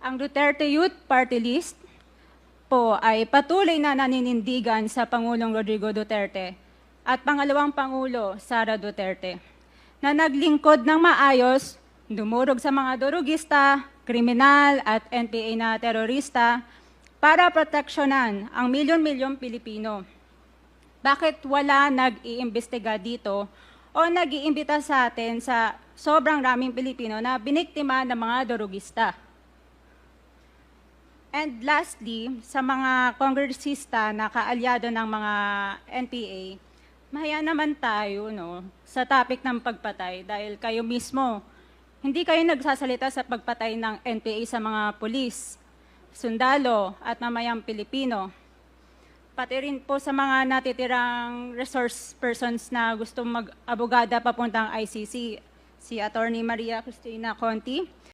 Ang Duterte Youth Party List po ay patuloy na naninindigan sa Pangulong Rodrigo Duterte at pangalawang Pangulo Sara Duterte na naglingkod ng maayos, dumurog sa mga durugista, kriminal at NPA na terorista para proteksyonan ang milyon-milyong Pilipino. Bakit wala nag-iimbestiga dito o nag-iimbita sa atin sa sobrang raming Pilipino na biniktima ng mga durugista? And lastly, sa mga kongresista na kaalyado ng mga NPA, mahiya naman tayo sa topic ng pagpatay dahil kayo mismo, hindi kayo nagsasalita sa pagpatay ng NPA sa mga pulis, sundalo at mamayang Pilipino. Pati rin po sa mga natitirang resource persons na gusto mag-abogada papuntang ICC, si Attorney Maria Cristina Conti,